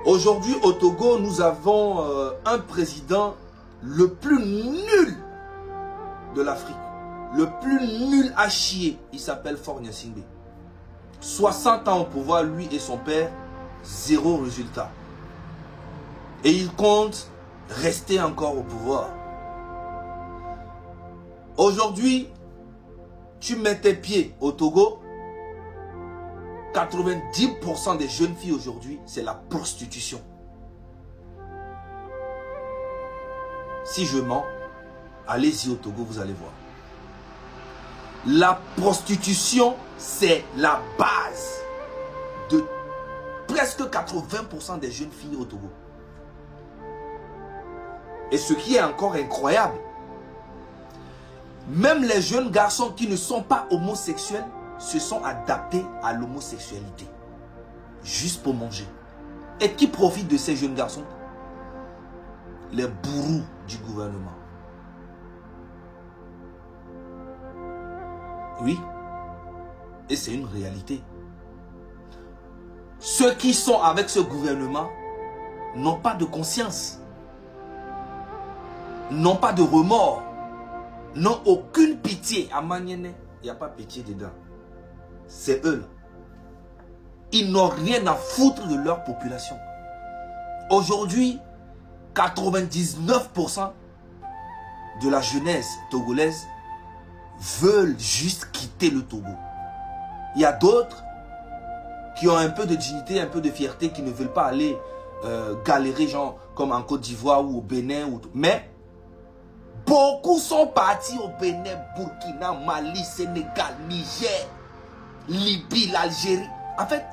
Aujourd'hui, au Togo, nous avons un président le plus nul de l'Afrique. Le plus nul à chier. Il s'appelle Faure Gnassingbé. 60 ans au pouvoir, lui et son père, zéro résultat. Et il compte rester encore au pouvoir. Aujourd'hui, tu mets tes pieds au Togo, 90% des jeunes filles aujourd'hui, c'est la prostitution. Si je mens, allez-y au Togo, vous allez voir. La prostitution, c'est la base de presque 80% des jeunes filles au Togo. Et ce qui est encore incroyable, même les jeunes garçons qui ne sont pas homosexuels se sont adaptés à l'homosexualité. Juste pour manger. Et qui profitent de ces jeunes garçons? Les bourreaux du gouvernement. Oui. Et c'est une réalité. Ceux qui sont avec ce gouvernement n'ont pas de conscience. N'ont pas de remords. N'ont aucune pitié. À Maniene, il n'y a pas pitié dedans. C'est eux là. Ils n'ont rien à foutre de leur population. Aujourd'hui, 99% de la jeunesse togolaise veulent juste quitter le Togo. Il y a d'autres qui ont un peu de dignité, un peu de fierté, qui ne veulent pas aller galérer, genre comme en Côte d'Ivoire ou au Bénin. Mais beaucoup sont partis au Bénin, Burkina, Mali, Sénégal, Niger, Libye, l'Algérie. En fait,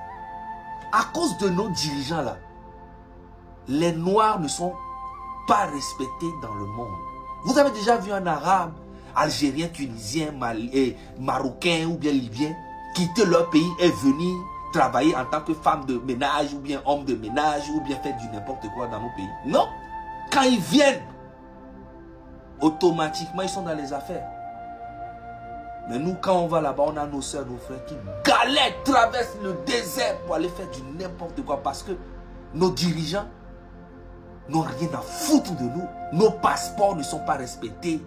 à cause de nos dirigeants là, les Noirs ne sont pas respectés dans le monde. Vous avez déjà vu un Arabe, Algérien, Tunisien, Marocain ou bien Libyen quitter leur pays et venir travailler en tant que femme de ménage ou bien homme de ménage ou bien faire du n'importe quoi dans nos pays? Non. Quand ils viennent, automatiquement ils sont dans les affaires. Mais nous, quand on va là-bas, on a nos soeurs, nos frères qui galèrent, traversent le désert pour aller faire du n'importe quoi parce que nos dirigeants n'ont rien à foutre de nous. Nos passeports ne sont pas respectés.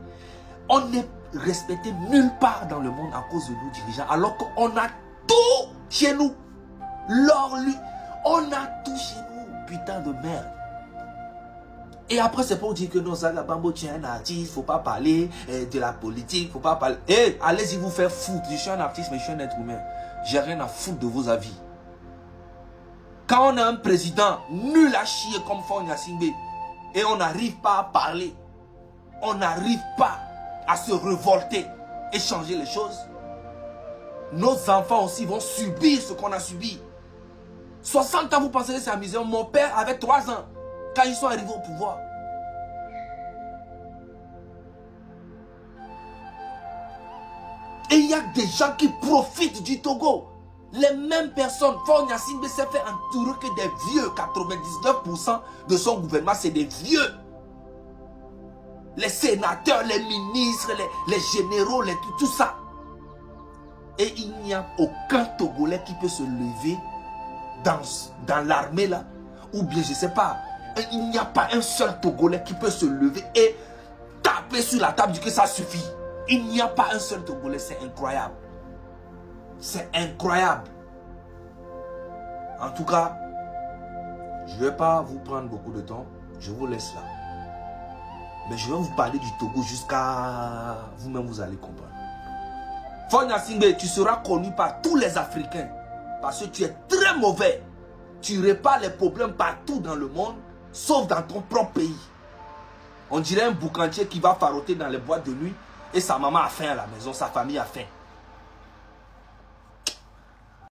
On n'est respecté nulle part dans le monde à cause de nos dirigeants. Alors qu'on a tout chez nous. L'or, lui, on a tout chez nous. Putain de merde. Et après, c'est pour dire que non, Zaga Bambo, tu es un artiste, il ne faut pas parler de la politique, il ne faut pas parler. Eh, allez-y vous faire foutre. Je suis un artiste, mais je suis un être humain. J'ai rien à foutre de vos avis. Quand on a un président nul à chier comme Faure Gnassingbé et on n'arrive pas à parler, on n'arrive pas à se révolter et changer les choses, nos enfants aussi vont subir ce qu'on a subi. 60 ans, vous pensez que c'est amusant? Mon père avait 3 ans quand ils sont arrivés au pouvoir. Et il y a des gens qui profitent du Togo. Les mêmes personnes. Faure Gnassingbé s'est fait entourer que des vieux. 99% de son gouvernement, c'est des vieux. Les sénateurs, les ministres, les généraux, tout ça. Et il n'y a aucun Togolais qui peut se lever dans l'armée là. Ou bien, je ne sais pas. Il n'y a pas un seul Togolais qui peut se lever et taper sur la table, dire que ça suffit. Il n'y a pas un seul Togolais, c'est incroyable. C'est incroyable. En tout cas, je ne vais pas vous prendre beaucoup de temps. Je vous laisse là. Mais je vais vous parler du Togo jusqu'à... Vous-même, vous allez comprendre. Faure Gnassingbé, tu seras connu par tous les Africains. Parce que tu es très mauvais. Tu répares les problèmes partout dans le monde, sauf dans ton propre pays. On dirait un boucantier qui va faroter dans les boîtes de nuit et sa maman a faim à la maison, sa famille a faim.